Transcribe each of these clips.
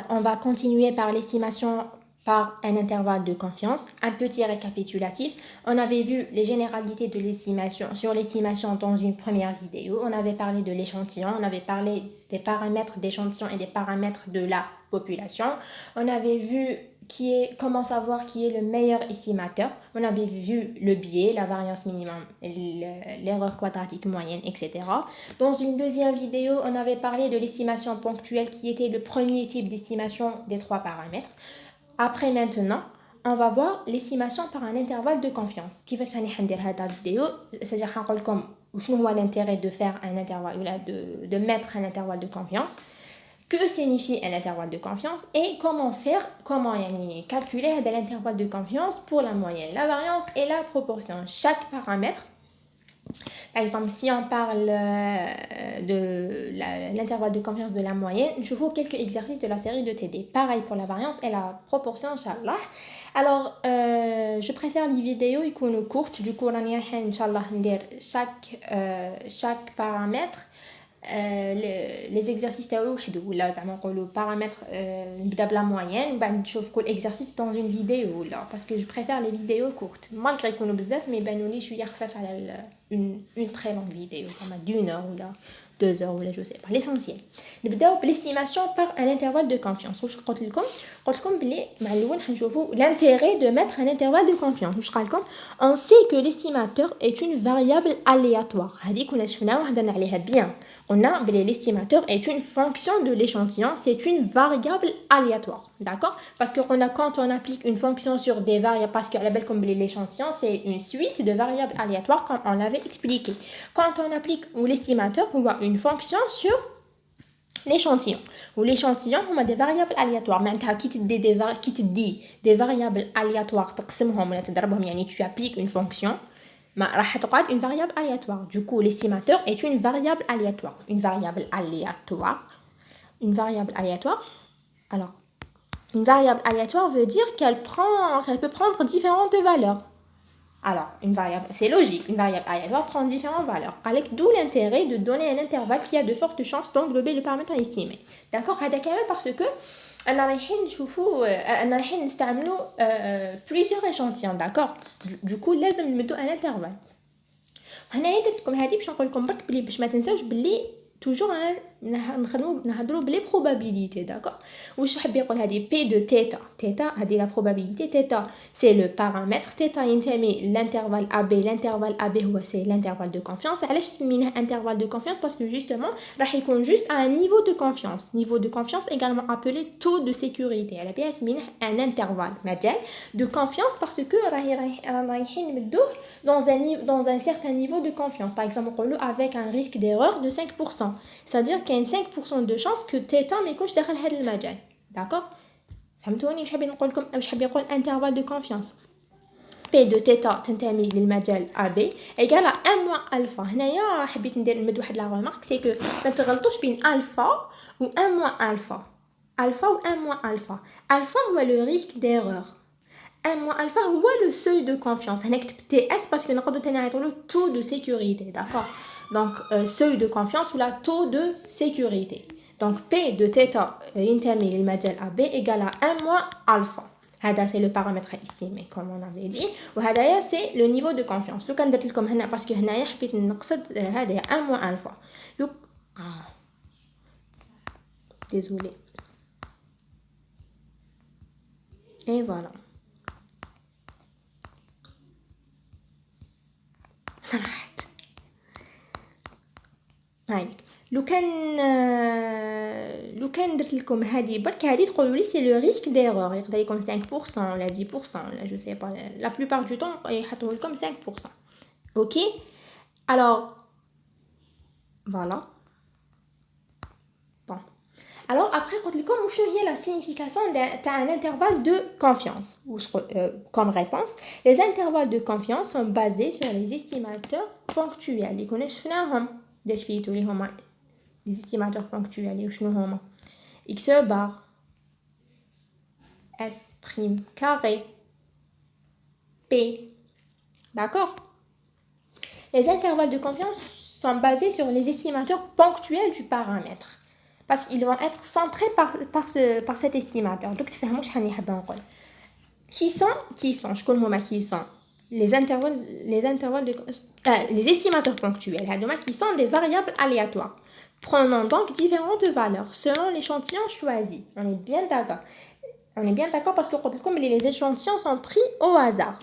on va continuer par l'estimation par un intervalle de confiance. Un petit récapitulatif. On avait vu les généralités de l'estimation sur l'estimation dans une première vidéo. On avait parlé de l'échantillon, on avait parlé des paramètres d'échantillon et des paramètres de la population. On avait vu comment savoir qui est le meilleur estimateur. On avait vu le biais, la variance minimum, l'erreur quadratique moyenne, etc. Dans une deuxième vidéo, on avait parlé de l'estimation ponctuelle qui était le premier type d'estimation des trois paramètres. Après maintenant, on va voir l'estimation par un intervalle de confiance. كيفاش راني ندير هذا الفيديو c'est-à-dire هنقول لكم شنو هو l'intérêt de faire un intervalle ou de mettre un intervalle de confiance. Que signifie un intervalle de confiance et comment calculer l'intervalle de confiance pour la moyenne, la variance et la proportion. Chaque paramètre, par exemple, si on parle de l'intervalle de confiance de la moyenne, je vous quelques exercices de la série de TD. Pareil pour la variance et la proportion, Inch'Allah. Alors, je préfère les vidéos courtes. Du coup, Inch'Allah, chaque paramètre. Les exercices تاعو وحده ولا زعما نقولوا paramètres نبدا بلا moyenne بعد نشوف كل exercice dans une vidéo ولا parce que je préfère les vidéos courtes malgré يكونوا بزاف mais يبانوا لي شويه خفاف على une très longue vidéo comme d'une heure ولا 2 heures ولا je sais pas l'essentiel نبداو بالestimation par un intervalle de confiance واش قلت لكم بلي مع الاول حنشوفوا l'intérêt de mettre un intervalle de confiance واش قال لكم on sait que l'estimateur est une variable aléatoire هذه كنا شفناها وهضرنا عليها bien. On a l'estimateur est une fonction de l'échantillon, c'est une variable aléatoire, d'accord? Parce que quand on applique une fonction sur des variables, parce que comme l'échantillon, c'est une suite de variables aléatoires, comme on l'avait expliqué. Quand on applique l'estimateur, on voit une fonction sur l'échantillon. Ou l'échantillon, on a des variables aléatoires. Maintenant, qui te dit des variables aléatoires, tu appliques une fonction. Une variable aléatoire. Du coup, l'estimateur est une variable aléatoire. Une variable aléatoire. Alors, une variable aléatoire veut dire qu'elle peut prendre différentes valeurs. Alors, c'est logique. Une variable aléatoire prend différentes valeurs. D'où l'intérêt de donner un intervalle qui a de fortes chances d'englober le paramètre estimé. D'accord? Parce que انا رايحين نستعملوا plusieurs échantillons d'accord du coup لازم نمدوا un intervalle هنايا درت لكم هذه باش نقول لكم برك بلي باش ما تنساوش بلي toujours نهضروا بلي probabilité d'accord واش حاب يقول هذه p de θ هذه la probabilité θ c'est le paramètre θ ينتمي l'intervalle AB هو c'est l'intervalle de confiance علاش سميناه intervalle de confiance parce que justement راح يكون juste à un niveau de confiance également appelé taux de sécurité على بها سميناه un intervalle مجال de confiance parce que رايحين نمدوه dans un certain niveau de confiance par exemple نقولوا avec un risque d'erreur de 5%. C'est-à-dire qu'il y a 5% de chance que θ ما يكونش داخل هذا المجال. D'accord? فهمتوني واش حابين نقول لكم واش حاب يقول intervalle de confiance. P de θ تنتمي للمجال AB égale à 1 moins alpha. هنايا حبيت نمد واحد لا remarque c'est que ما تغلطوش بين alpha و 1 moins alpha. Alpha ou 1 moins alpha. Alpha هو le risque d'erreur. 1 moins alpha هو le seuil de confiance. هنا كتبت TS parce que نقدروا تاني نعيطوا له taux de sécurité. D'accord? Donc, seuil de confiance ou la taux de sécurité. Donc, P de θ ينتمي للمجال AB égale à 1 moins alpha. هذا c'est le paramètre estimé comme on avait dit. وهذا c'est le niveau de confiance. لو كان درت لكم هنا parce que هنايا حبيت نقصد هذا 1 moins alpha. Désolé. Et voilà. لو كان درت لكم هذه برك هذه تقولوا لي سي لو ريسك ديرور يقدر يكون 5% ولا 10% ولا جو سي با لا بلوبار دو طون يحطوا لكم 5%. اوكي alors voilà bon alors après قلت لكم واش هي la signification d'un intervalle de confiance comme réponse les intervalles de confiance sont basés sur les estimateurs ponctuels اللي كنا شفناهم داش فيتو لي هما les estimateurs ponctuels وشنو هما x bar s prime carré p d'accord les intervalles de confiance sont basés sur les estimateurs ponctuels du paramètre parce qu'ils vont être centrés par cet estimateur. Donc tu fais qui sont je connais moi qui sont les intervalles les estimateurs ponctuels qui sont des variables aléatoires. Prenons donc différentes valeurs selon l'échantillon choisi. On est bien d'accord parce que comme les échantillons sont pris au hasard.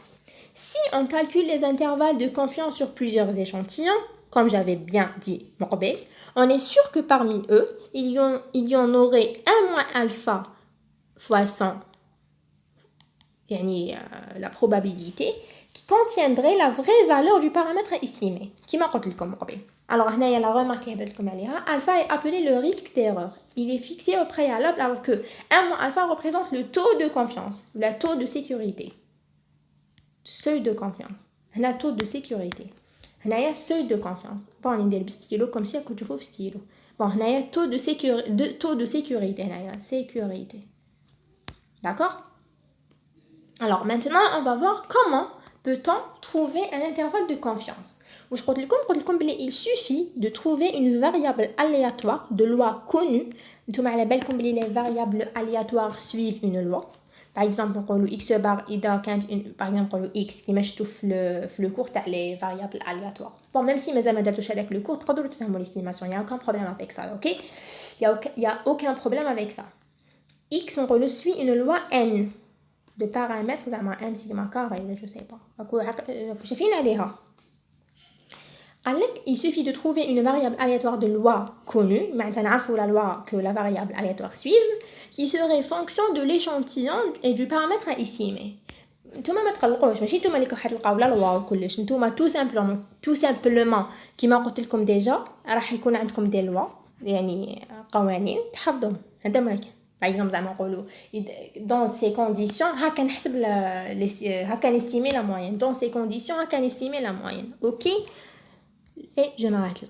Si on calcule les intervalles de confiance sur plusieurs échantillons, comme j'avais bien dit, on est sûr que parmi eux, il y en aurait 1 moins alpha fois 100, la probabilité, qui contiendrait la vraie valeur du paramètre estimé. Qui m'a dit comme alors, il y a la remarque alpha est appelé le risque d'erreur. Il est fixé au préalable alors que 1 moins alpha représente le taux de confiance, le taux de sécurité. Seuil de confiance. Un taux de sécurité. Il y a seuil de confiance. Bon, on a des stylos comme si on coûte faux stylo. Bon, il y a taux de sécurité. Sécurité. D'accord? Alors, maintenant, on va voir comment peut-on trouver un intervalle de confiance. Il suffit de trouver une variable aléatoire de loi connue. Les variables aléatoires suivent une loi. Par exemple, on dit x bar par exemple x qui marche le cours les variables aléatoires. Bon, même si mes amis touchent avec le cours, tu faire mon estimation, il n'y a aucun problème avec ça, ok? Il y a aucun problème avec ça. X on suit une loi n de paramètres n sigma carré, je sais pas. Il suffit de trouver une variable aléatoire de loi connue, maintenant la loi que la variable aléatoire suive, qui serait fonction de l'échantillon et du paramètre à estimer. Tout simplement كما قلت لكم déjà راح يكون عندكم des lois يعني قوانين تحفظوهم هذا ما كان. Par exemple, dans ces conditions, on peut estimer la moyenne. Dans ces conditions, on peut estimer la moyenne. Ok? Et je m'arrête là.